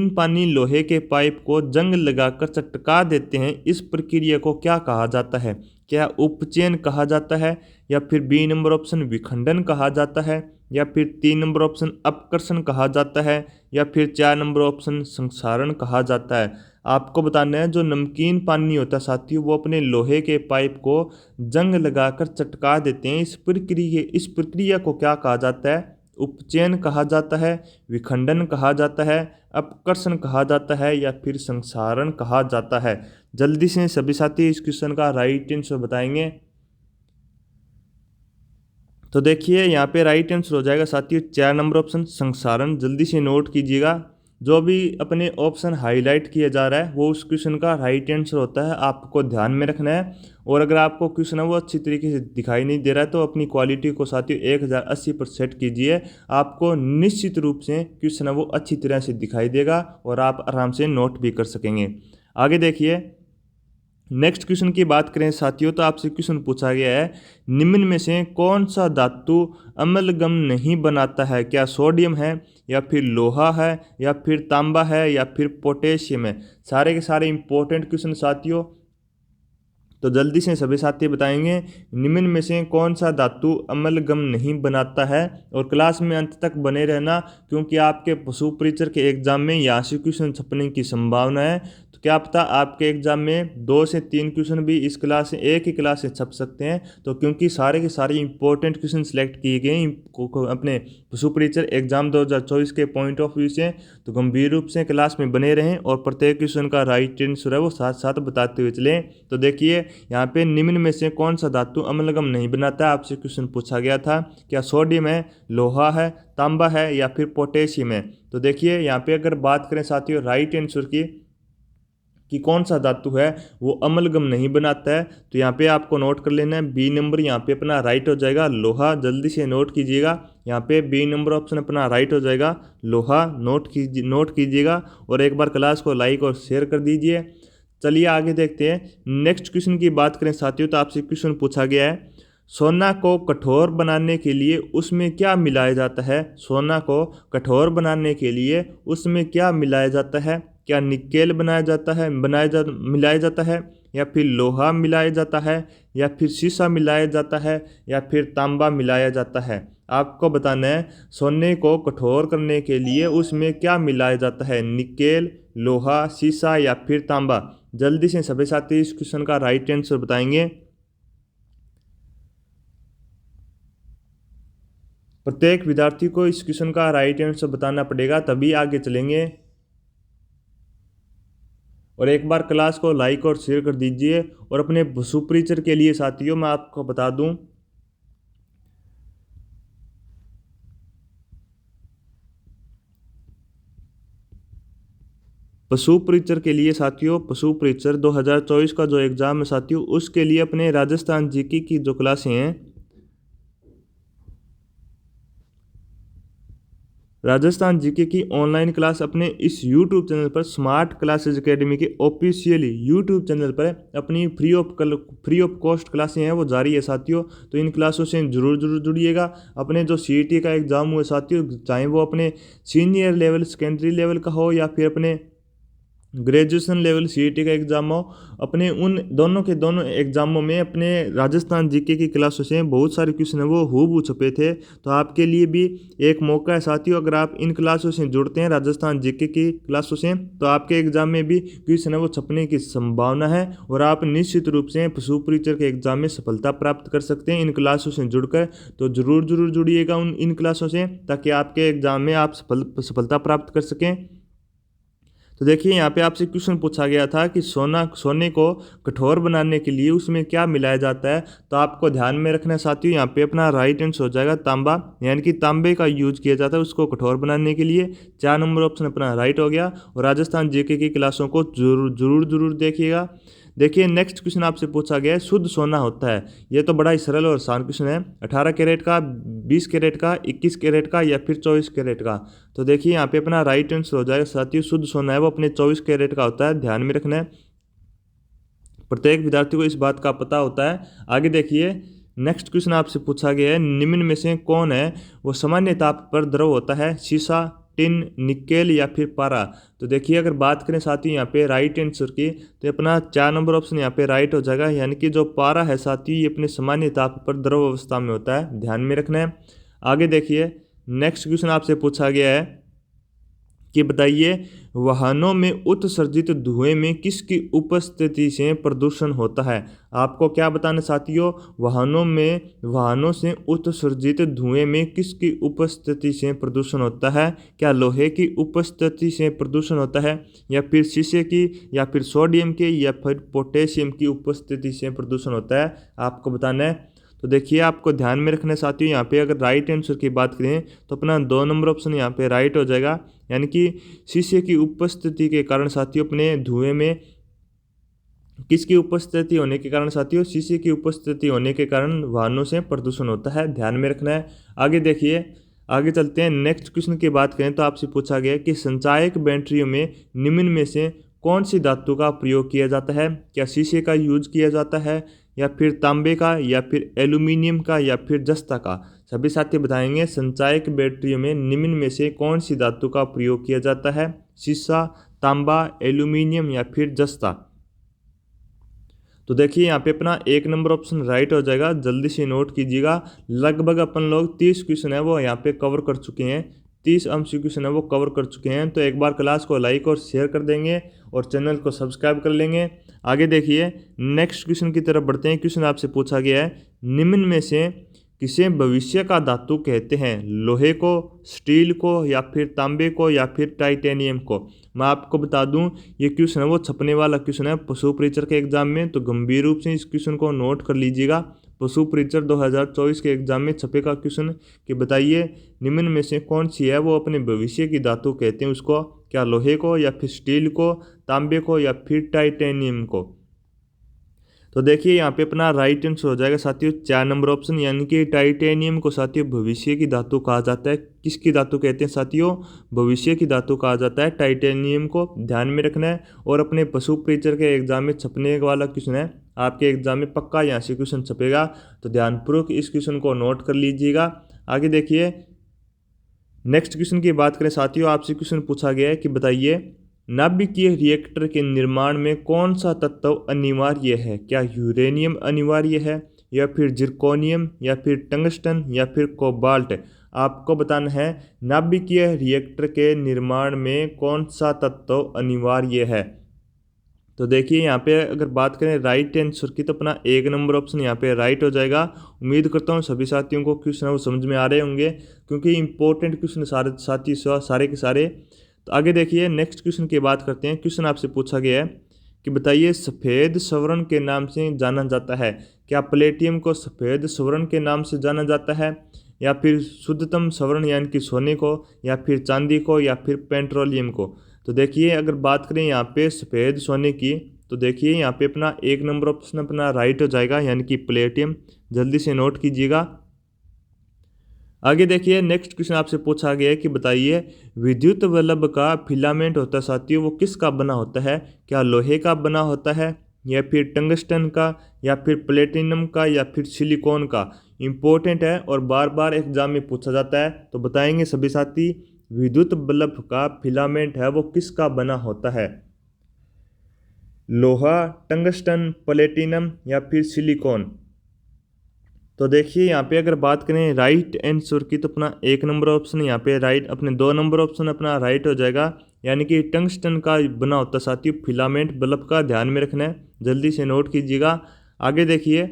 पानी लोहे के पाइप को जंग लगाकर चटका देते हैं, इस प्रक्रिया को क्या कहा जाता है? क्या उपचयन कहा जाता है, या फिर बी नंबर ऑप्शन विखंडन कहा जाता है, या फिर 3 नंबर ऑप्शन अपकर्षण कहा जाता है, या फिर 4 नंबर ऑप्शन संक्षारण कहा जाता है? आपको बताना है जो नमकीन पानी होता है साथियों वो अपने लोहे के पाइप को जंग लगाकर चटका देते हैं, इस प्रक्रिया को क्या कहा जाता है? उपचयन कहा जाता है, विखंडन कहा जाता है, अपकर्षण कहा जाता है, या फिर संक्षारण कहा जाता है? जल्दी से सभी साथी इस क्वेश्चन का राइट आंसर बताएंगे। तो देखिए यहाँ पे राइट आंसर हो जाएगा साथियों 4 नंबर ऑप्शन संक्षारण। जल्दी से नोट कीजिएगा, जो भी अपने ऑप्शन हाईलाइट किया जा रहा है वो उस क्वेश्चन का राइट आंसर होता है, आपको ध्यान में रखना है। और अगर आपको क्वेश्चन है वो अच्छी तरीके से दिखाई नहीं दे रहा है तो अपनी क्वालिटी को साथियों 1080 पर सेट कीजिए, आपको निश्चित रूप से क्वेश्चन है वो अच्छी तरह से दिखाई देगा और आप आराम से नोट भी कर सकेंगे। आगे देखिए नेक्स्ट क्वेश्चन की बात करें साथियों तो आपसे क्वेश्चन पूछा गया है निम्न में से कौन सा धातु अम्लगम नहीं बनाता है? क्या सोडियम है, या फिर लोहा है, या फिर तांबा है, या फिर पोटेशियम है? सारे के सारे इंपॉर्टेंट क्वेश्चन साथियों, तो जल्दी से सभी साथी बताएंगे निम्न में से कौन सा धातु अम्लगम नहीं बनाता है। और क्लास में अंत तक बने रहना क्योंकि आपके पशु परीक्षर के एग्जाम में यहाँ से क्वेश्चन छपने की संभावना है। तो क्या पता आपके एग्जाम में 2 से 3 क्वेश्चन भी इस क्लास से एक ही क्लास से छप सकते हैं। तो क्योंकि सारे के सारे इंपॉर्टेंट क्वेश्चन सेलेक्ट किए गए अपने पशु परीक्षर एग्जाम 2024 के पॉइंट ऑफ व्यू से, तो गंभीर रूप से क्लास में बने रहें और प्रत्येक क्वेश्चन का राइट आंसर है वो साथ साथ बताते हुए चलें। तो देखिए यहाँ पे निम्न में से कौन सा धातु अम्लगम नहीं बनाता है, आपसे क्वेश्चन पूछा गया था। क्या सोडियम है, लोहा है, तांबा है, या फिर पोटेशियम है? तो देखिए यहाँ पे अगर बात करें साथियों राइट आंसर की कि कौन सा धातु है वो अम्लगम नहीं बनाता है, तो यहाँ पे आपको नोट कर लेना है बी नंबर यहाँ पे अपना राइट हो जाएगा लोहा। जल्दी से नोट कीजिएगा, यहाँ पे बी नंबर ऑप्शन अपना राइट हो जाएगा लोहा। नोट कीजिएगा और एक बार क्लास को लाइक और शेयर कर दीजिए। चलिए आगे देखते हैं। नेक्स्ट क्वेश्चन की बात करें साथियों, तो आपसे क्वेश्चन पूछा गया है, सोना को कठोर बनाने के लिए उसमें क्या मिलाया जाता है? सोना को कठोर बनाने के लिए उसमें क्या मिलाया जाता है? क्या निकेल मिलाया जाता है, या फिर लोहा मिलाया जाता है, या फिर शीशा मिलाया जाता है, या फिर तांबा मिलाया जाता है? आपको बताना है सोने को कठोर करने के लिए उसमें क्या मिलाया जाता है, निकेल, लोहा, शीशा या फिर तांबा। जल्दी से सभी साथी इस क्वेश्चन का राइट आंसर बताएंगे। प्रत्येक विद्यार्थी को इस क्वेश्चन का राइट आंसर बताना पड़ेगा, तभी आगे चलेंगे। और एक बार क्लास को लाइक और शेयर कर दीजिए। और अपने सुपरीचर के लिए साथियों मैं आपको बता दूं, पशु परीक्षर के लिए साथियों, पशु परीक्षर 2024 का जो एग्ज़ाम है साथियों, उसके लिए अपने राजस्थान जीके की जो क्लासें हैं, राजस्थान जीके की ऑनलाइन क्लास अपने इस यूट्यूब चैनल पर, स्मार्ट क्लासेज एकेडमी के ऑफिशियली यूट्यूब चैनल पर अपनी फ्री ऑफ कॉस्ट क्लासें हैं वो जारी है साथियों। तो इन क्लासों से जरूर जरूर जुड़िएगा। अपने जो सीईटी का एग्ज़ाम हुआ साथियों, चाहे वो अपने सीनियर लेवल, सेकेंडरी लेवल का हो, या फिर अपने ग्रेजुएशन लेवल सीईटी का एग्ज़ाम हो, अपने उन दोनों के दोनों एग्ज़ामों में अपने राजस्थान जीके की क्लासों से बहुत सारे क्वेश्चन है वो हूबहू छपे थे। तो आपके लिए भी एक मौका है साथियों, अगर आप इन क्लासों से जुड़ते हैं राजस्थान जीके की क्लासों से, तो आपके एग्ज़ाम में भी क्वेश्चन है वो छपने की संभावना है, और आप निश्चित रूप से पशु परीक्षर के एग्ज़ाम में सफलता प्राप्त कर सकते हैं इन क्लासों से जुड़कर। तो ज़रूर ज़रूर जुड़िएगा इन क्लासों से, ताकि आपके एग्ज़ाम में आप सफलता प्राप्त कर सकें। तो देखिए यहाँ पे आपसे क्वेश्चन पूछा गया था कि सोने को कठोर बनाने के लिए उसमें क्या मिलाया जाता है। तो आपको ध्यान में रखना है साथियों, यहाँ पे अपना राइट आंसर हो जाएगा तांबा, यानी कि तांबे का यूज किया जाता है उसको कठोर बनाने के लिए। 4 नंबर ऑप्शन अपना राइट हो गया। और राजस्थान जीके की क्लासों को जरूर जरूर जरूर देखिएगा। देखिए नेक्स्ट क्वेश्चन आपसे पूछा गया है, शुद्ध सोना होता है, ये तो बड़ा ही सरल और आसान क्वेश्चन है, 18 कैरेट का, 20 कैरेट का, 21 कैरेट का या फिर 24 कैरेट का। तो देखिए यहाँ पे अपना राइट आंसर हो जाएगा साथियों, शुद्ध सोना है वो अपने 24 कैरेट का होता है, ध्यान में रखना है। प्रत्येक विद्यार्थी को इस बात का पता होता है। आगे देखिए नेक्स्ट क्वेश्चन आपसे पूछा गया है, निम्न में से कौन है वो सामान्य ताप पर द्रव होता है, शीशा, टिन, निकेल या फिर पारा। तो देखिए अगर बात करें साथियों यहाँ पे राइट आंसर की, तो अपना 4 नंबर ऑप्शन यहाँ पे राइट हो जाएगा, यानी कि जो पारा है साथियों ये अपने सामान्य ताप पर द्रव अवस्था में होता है, ध्यान में रखना है। आगे देखिए नेक्स्ट क्वेश्चन आपसे पूछा गया है कि बताइए वाहनों में उत्सर्जित धुएं में किसकी उपस्थिति से प्रदूषण होता है। आपको क्या बताना साथियों, वाहनों से उत्सर्जित धुएं में किसकी उपस्थिति से प्रदूषण होता है? क्या लोहे की उपस्थिति से प्रदूषण होता है, या फिर शीशे की, या फिर सोडियम की, या फिर पोटेशियम की उपस्थिति से प्रदूषण होता है? आपको बताना है। तो देखिए आपको ध्यान में रखना साथियों, यहाँ पे अगर राइट आंसर की बात करें तो अपना 2 नंबर ऑप्शन यहाँ पे राइट हो जाएगा, यानी कि शीशे की उपस्थिति के कारण साथियों अपने धुएं में, किसकी उपस्थिति होने के कारण साथियों, शीशे की उपस्थिति होने के कारण वाहनों से प्रदूषण होता है, ध्यान में रखना है। आगे देखिए, आगे चलते हैं। नेक्स्ट क्वेश्चन की बात करें तो आपसे पूछा गया कि संचायक बैटरियों में निम्न में से कौन सी धातु का प्रयोग किया जाता है? क्या शीशे का यूज किया जाता है, या फिर तांबे का, या फिर एल्यूमिनियम का, या फिर जस्ता का? सभी साथी बताएंगे संचायक बैटरियों में निम्न में से कौन सी धातु का प्रयोग किया जाता है, शीशा, तांबा, एल्यूमिनियम या फिर जस्ता। तो देखिए यहाँ पे अपना 1 नंबर ऑप्शन राइट हो जाएगा, जल्दी से नोट कीजिएगा। लगभग अपन लोग 30 क्वेश्चन है वो यहाँ पे कवर कर चुके हैं, 30 एमसीक्यू क्वेश्चन है वो कवर कर चुके हैं। तो एक बार क्लास को लाइक और शेयर कर देंगे और चैनल को सब्सक्राइब कर लेंगे। आगे देखिए नेक्स्ट क्वेश्चन की तरफ बढ़ते हैं। क्वेश्चन आपसे पूछा गया है, निम्न में से किसे भविष्य का धातु कहते हैं? लोहे को, स्टील को, या फिर तांबे को, या फिर टाइटेनियम को? मैं आपको बता दूं ये क्वेश्चन है वो छपने वाला क्वेश्चन है पशु परीक्षर के एग्जाम में, तो गंभीर रूप से इस क्वेश्चन को नोट कर लीजिएगा। पशु परीक्षर 2024 के एग्जाम में छपेगा क्वेश्चन कि बताइए निम्न में से कौन सी है वो अपने भविष्य की धातु कहते हैं उसको? क्या लोहे को, या फिर स्टील को, तांबे को, या फिर टाइटेनियम को? तो देखिए यहाँ पे अपना राइट आंसर हो जाएगा साथियों 4 नंबर ऑप्शन, यानी कि टाइटेनियम को साथियों भविष्य की धातु कहा जाता है। किसकी धातु कहते हैं साथियों? भविष्य की धातु कहा जाता है टाइटेनियम को, ध्यान में रखना है। और अपने पशु प्रीचर के एग्जाम में छपने वाला क्वेश्चन है, आपके एग्जाम में पक्का यहाँ से क्वेश्चन छपेगा, तो ध्यानपूर्वक इस क्वेश्चन को नोट कर लीजिएगा। आगे देखिए नेक्स्ट क्वेश्चन की बात करें साथियों, आपसे क्वेश्चन पूछा गया है कि बताइए नाभिकीय रिएक्टर के निर्माण में कौन सा तत्व अनिवार्य है? क्या यूरेनियम अनिवार्य है, या फिर जिरकोनियम, या फिर टंगस्टन, या फिर कोबाल्ट? आपको बताना है नाभिकीय रिएक्टर के निर्माण में कौन सा तत्व अनिवार्य है। तो देखिए यहाँ पे अगर बात करें राइट आंसर की, तो अपना 1 नंबर ऑप्शन यहाँ पे राइट हो जाएगा। उम्मीद करता हूँ सभी साथियों को क्वेश्चन वो समझ में आ रहे होंगे, क्योंकि इंपॉर्टेंट क्वेश्चन सारे के सारे। तो आगे देखिए नेक्स्ट क्वेश्चन की बात करते हैं। क्वेश्चन आपसे पूछा गया है कि बताइए सफ़ेद स्वर्ण के नाम से जाना जाता है। क्या प्लेटियम को सफ़ेद स्वर्ण के नाम से जाना जाता है, या फिर शुद्धतम स्वर्ण यानी कि सोने को, या फिर चांदी को, या फिर पेट्रोलियम को? तो देखिए अगर बात करें यहाँ पे सफ़ेद सोने की, तो देखिए यहाँ पे अपना 1 नंबर ऑप्शन अपना राइट हो जाएगा, यानी कि प्लेटियम। जल्दी से नोट कीजिएगा। आगे देखिए नेक्स्ट क्वेश्चन आपसे पूछा गया है कि बताइए विद्युत बल्ब का फिलामेंट होता है साथियों, वो किसका बना होता है? क्या लोहे का बना होता है, या फिर टंगस्टन का, या फिर प्लेटिनम का, या फिर सिलिकॉन का? इंपॉर्टेंट है और बार बार एग्जाम में पूछा जाता है, तो बताएंगे सभी साथी विद्युत बल्ब का फिलामेंट है वो किसका बना होता है? लोहा, टंगस्टन, प्लेटिनम, या फिर सिलिकॉन? तो देखिए यहाँ पे अगर बात करें राइट आंसर की, तो अपना 1 नंबर ऑप्शन यहाँ पे राइट, अपने 2 नंबर ऑप्शन अपना राइट हो जाएगा, यानी कि टंगस्टन का बना होता साथियों फिलामेंट बल्ब का, ध्यान में रखना है। जल्दी से नोट कीजिएगा। आगे देखिए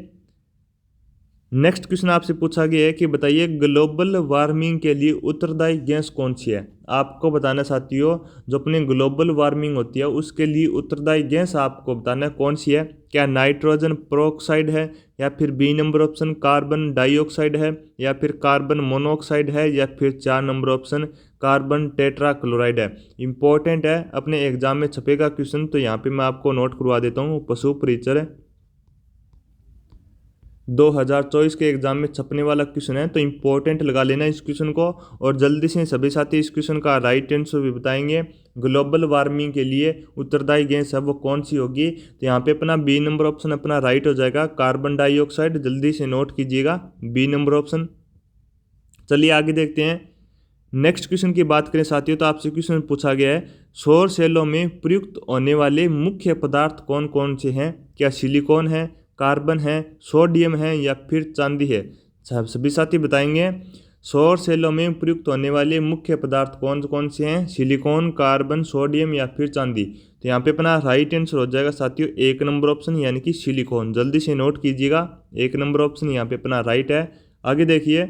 नेक्स्ट क्वेश्चन आपसे पूछा गया है कि बताइए ग्लोबल वार्मिंग के लिए उत्तरदायी गैस कौन सी है? आपको बताना साथियों जो अपने ग्लोबल वार्मिंग होती है उसके लिए उत्तरदायी गैस आपको बताना है कौन सी है। क्या नाइट्रोजन प्रोऑक्साइड है, या फिर B number option carbon dioxide है, या फिर कार्बन मोनोऑक्साइड है, या फिर 4 नंबर ऑप्शन कार्बन टेट्राक्लोराइड है? इंपॉर्टेंट है, अपने एग्जाम में छपेगा क्वेश्चन, तो यहाँ पे मैं आपको नोट करवा देता हूँ। पशु परिचय 2024 के एग्जाम में छपने वाला क्वेश्चन है, तो इंपॉर्टेंट लगा लेना इस क्वेश्चन को। और जल्दी से सभी साथी इस क्वेश्चन का राइट आंसर भी बताएंगे। ग्लोबल वार्मिंग के लिए उत्तरदायी गैस है वो कौन सी होगी? तो यहाँ पे अपना बी नंबर ऑप्शन अपना राइट हो जाएगा, कार्बन डाइऑक्साइड। जल्दी से नोट कीजिएगा बी नंबर ऑप्शन। चलिए आगे देखते हैं नेक्स्ट क्वेश्चन की बात करें साथियों, तो आपसे क्वेश्चन पूछा गया है सौर सेलों में प्रयुक्त होने वाले मुख्य पदार्थ कौन कौन से हैं? क्या सिलिकॉन है, कार्बन है, सोडियम है, या फिर चांदी है? सभी साथी बताएंगे सौर सेलों में प्रयुक्त होने वाले मुख्य पदार्थ कौन कौन से हैं? सिलिकॉन, कार्बन, सोडियम, या फिर चांदी? तो यहाँ पे अपना राइट आंसर हो जाएगा साथियों 1 नंबर ऑप्शन, यानी कि सिलिकॉन। जल्दी से नोट कीजिएगा 1 नंबर ऑप्शन यहाँ पे अपना राइट है। आगे देखिए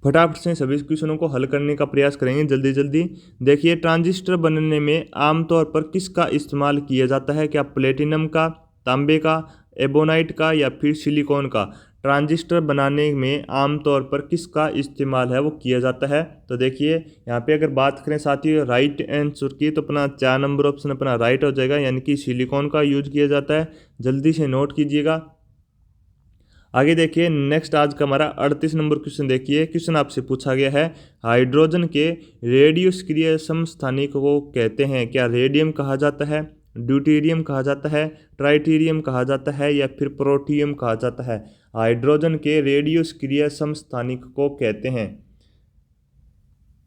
फटाफट से सभी क्वेश्चनों को हल करने का प्रयास करेंगे जल्दी जल्दी। देखिए ट्रांजिस्टर बनने में आमतौर पर किसका इस्तेमाल किया जाता है? क्या प्लेटिनम का, तांबे का, एबोनाइट का, या फिर सिलिकॉन का? ट्रांजिस्टर बनाने में आमतौर पर किसका इस्तेमाल है वो किया जाता है? तो देखिए यहाँ पे अगर बात करें साथियों राइट आंसर की, तो अपना 4 नंबर ऑप्शन अपना राइट हो जाएगा, यानी कि सिलिकॉन का यूज किया जाता है। जल्दी से नोट कीजिएगा। आगे देखिए नेक्स्ट आज का हमारा 38 नंबर क्वेश्चन देखिए। क्वेश्चन आपसे पूछा गया है हाइड्रोजन के रेडियोस्क्रिय समस्थानिक को कहते हैं? क्या रेडियम कहा जाता है, ड्यूटेरियम कहा जाता है, ट्राइटेरियम कहा जाता है, या फिर प्रोटियम कहा जाता है? हाइड्रोजन के रेडियोस्क्रिय समस्थानिक को कहते हैं।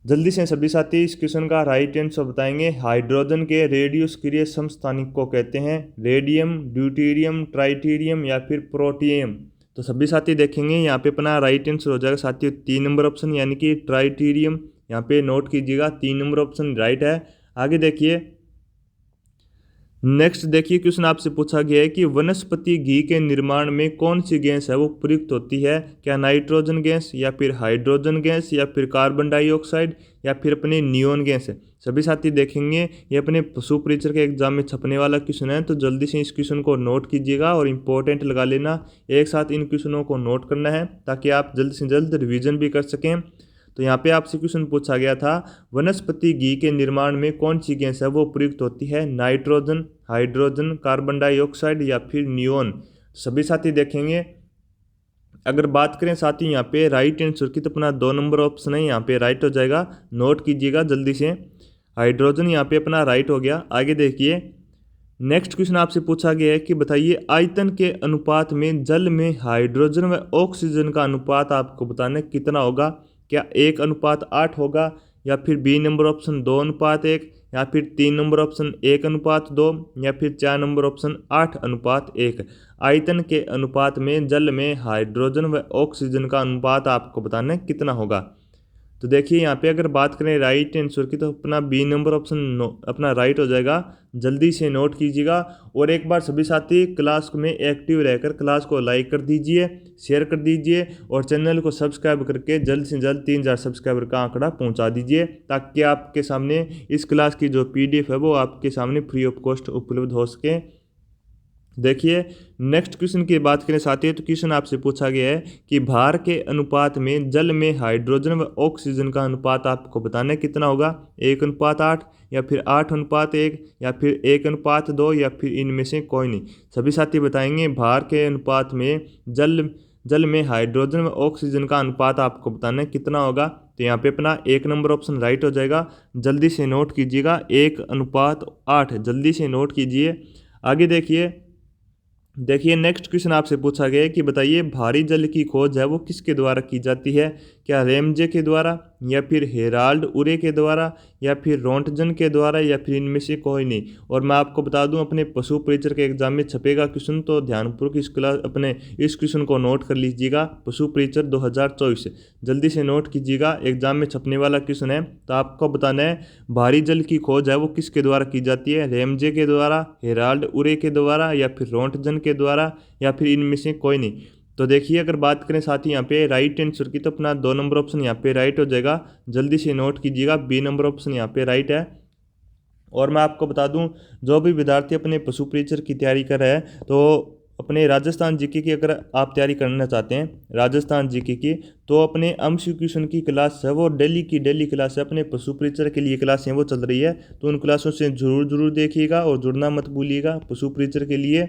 जल्दी से सभी साथी इस क्वेश्चन का राइट आंसर बताएंगे। हाइड्रोजन के रेडियोस्क्रिय समस्थानिक को कहते हैं रेडियम, ड्यूटेरियम, ट्राइटेरियम, या फिर प्रोटियम? तो सभी साथी देखेंगे यहाँ पे अपना राइट आंसर हो जाएगा साथियों 3 नंबर ऑप्शन, यानी कि ट्राइटेरियम। यहाँ पे नोट कीजिएगा 3 नंबर ऑप्शन राइट है। आगे देखिए नेक्स्ट देखिए क्वेश्चन आपसे पूछा गया है कि वनस्पति घी के निर्माण में कौन सी गैस है वो प्रयुक्त होती है? क्या नाइट्रोजन गैस, या फिर हाइड्रोजन गैस, या फिर कार्बन डाइऑक्साइड, या फिर अपने नियोन गैस है? सभी साथी देखेंगे ये अपने पशु परिचर के एग्जाम में छपने वाला क्वेश्चन है, तो जल्दी से इस क्वेश्चन को नोट कीजिएगा और इंपॉर्टेंट लगा लेना। एक साथ इन क्वेश्चनों को नोट करना है ताकि आप जल्द से जल्द रिविजन भी कर सकें। तो यहाँ पे आपसे क्वेश्चन पूछा गया था वनस्पति घी के निर्माण में कौन सी गैस है वो प्रयुक्त होती है? नाइट्रोजन, हाइड्रोजन, कार्बन डाइऑक्साइड या फिर नियोन। सभी साथी देखेंगे। अगर बात करें साथी यहाँ पे राइट आंसर की, तो अपना 2 नंबर ऑप्शन है यहाँ पे राइट हो जाएगा, नोट कीजिएगा जल्दी से। हाइड्रोजन यहाँ पे अपना राइट हो गया। आगे देखिए, नेक्स्ट क्वेश्चन आपसे पूछा गया है कि बताइए आयतन के अनुपात में जल में हाइड्रोजन व ऑक्सीजन का अनुपात आपको बताना है कितना होगा। क्या 1:8 होगा, या फिर बी नंबर ऑप्शन 2:1, या फिर 3 नंबर ऑप्शन 1:2, या फिर 4 नंबर ऑप्शन 8:1। आयतन के अनुपात में जल में हाइड्रोजन व ऑक्सीजन का अनुपात आपको बताना है कितना होगा। तो देखिए यहाँ पे अगर बात करें राइट आंसर की, तो अपना बी नंबर ऑप्शन अपना राइट हो जाएगा। जल्दी से नोट कीजिएगा। और एक बार सभी साथी क्लास में एक्टिव रहकर क्लास को लाइक कर दीजिए, शेयर कर दीजिए और चैनल को सब्सक्राइब करके जल्द से जल्द 3000 सब्सक्राइबर का आंकड़ा पहुंचा दीजिए, ताकि आपके सामने इस क्लास की जो PDF है वो आपके सामने फ्री ऑफ कॉस्ट उपलब्ध हो सके। देखिए नेक्स्ट क्वेश्चन की बात करें साथियों, तो क्वेश्चन आपसे पूछा गया है कि भार के अनुपात में जल में हाइड्रोजन व ऑक्सीजन का अनुपात आपको बताना है कितना होगा। 1:8, या फिर 8:1, या फिर 1:2, या फिर इनमें से कोई नहीं। सभी साथी बताएंगे भार के अनुपात में जल में हाइड्रोजन व ऑक्सीजन का अनुपात आपको बताना है कितना होगा। तो यहाँ पे अपना 1 नंबर ऑप्शन राइट हो जाएगा। जल्दी से नोट कीजिएगा, 1:8, जल्दी से नोट कीजिए। आगे देखिए नेक्स्ट क्वेश्चन आपसे पूछा गया है कि बताइए भारी जल की खोज है वो किसके द्वारा की जाती है। क्या रेमजे के द्वारा, या फिर हेराल्ड उरे के द्वारा, या फिर रोंटजन के द्वारा, या फिर इनमें से कोई नहीं। और मैं आपको बता दूं अपने पशु परिचर के एग्जाम में छपेगा क्वेश्चन, तो ध्यानपूर्वक इस क्वेश्चन को नोट कर लीजिएगा। पशु परिचर 2024 जल्दी से नोट कीजिएगा, एग्जाम में छपने वाला क्वेश्चन है। तो आपको बताना है भारी जल की खोज है वो किसके द्वारा की जाती है। रेमजे के द्वारा, हेराल्ड उरे के द्वारा, या फिर रोंटजन के द्वारा, या फिर इनमें से कोई नहीं। तो देखिए अगर बात करें साथी यहाँ पे राइट आंसर की, तो अपना 2 नंबर ऑप्शन यहाँ पे राइट हो जाएगा। जल्दी से नोट कीजिएगा, बी नंबर ऑप्शन यहाँ पे राइट है। और मैं आपको बता दूं, जो भी विद्यार्थी अपने पशु परिचर की तैयारी कर रहे हैं, तो अपने राजस्थान जीके की अगर आप तैयारी करना चाहते हैं, राजस्थान जीके की, तो अपने MCQ क्वेश्चन की क्लास है वो डेली की डेली क्लास है। अपने पशु परिचर के लिए क्लासें वो चल रही है, तो उन क्लासों से जरूर देखिएगा और जुड़ना मत भूलिएगा। पशु परिचर के लिए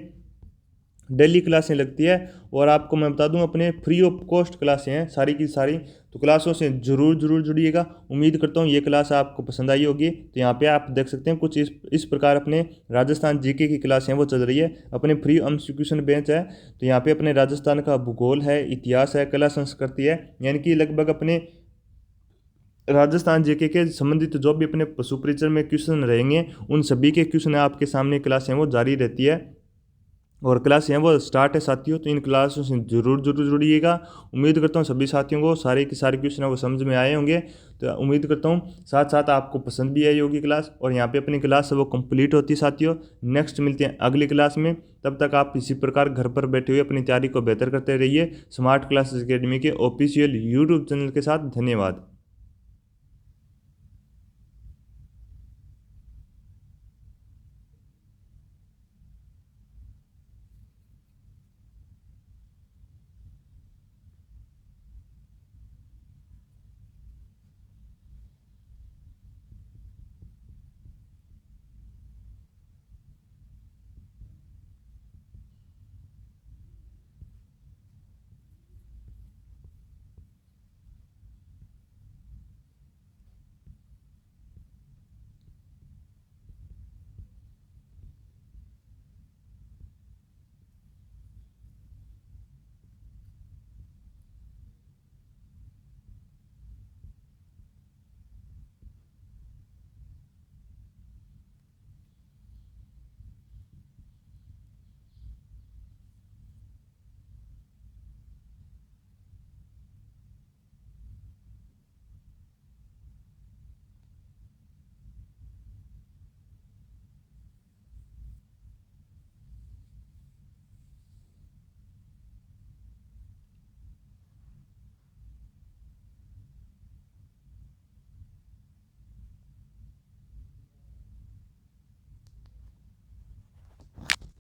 डेली क्लासें लगती है, और आपको मैं बता दूं अपने फ्री ऑफ कॉस्ट क्लासें हैं सारी की सारी, तो क्लासों से जरूर जुड़िएगा। उम्मीद करता हूं ये क्लास आपको पसंद आई होगी। तो यहाँ पे आप देख सकते हैं कुछ इस प्रकार अपने राजस्थान जीके की क्लासें वो चल रही है। अपने फ्री MCQ क्वेश्चन बेंच है, तो यहाँ पे अपने राजस्थान का भूगोल है, इतिहास है, कला संस्कृति है, यानी कि लगभग अपने राजस्थान जीके के संबंधित जो भी अपने पशु परिचर में क्वेश्चन रहेंगे, उन सभी के क्वेश्चन आपके सामने क्लासें वो जारी रहती है। और क्लास हैं वो स्टार्ट है साथियों, तो इन क्लासों से जरूर जुड़िएगा। उम्मीद करता हूँ सभी साथियों को सारे के सारे क्वेश्चन वो समझ में आए होंगे। तो उम्मीद करता हूँ साथ साथ आपको पसंद भी आई होगी क्लास, और यहाँ पे अपनी क्लास है वो कंप्लीट होती है साथियों। नेक्स्ट मिलते हैं अगली क्लास में, तब तक आप इसी प्रकार घर पर बैठे हुए अपनी तैयारी को बेहतर करते रहिए स्मार्ट क्लासेस एकेडमी के ऑफिशियल यूट्यूब चैनल के साथ। धन्यवाद।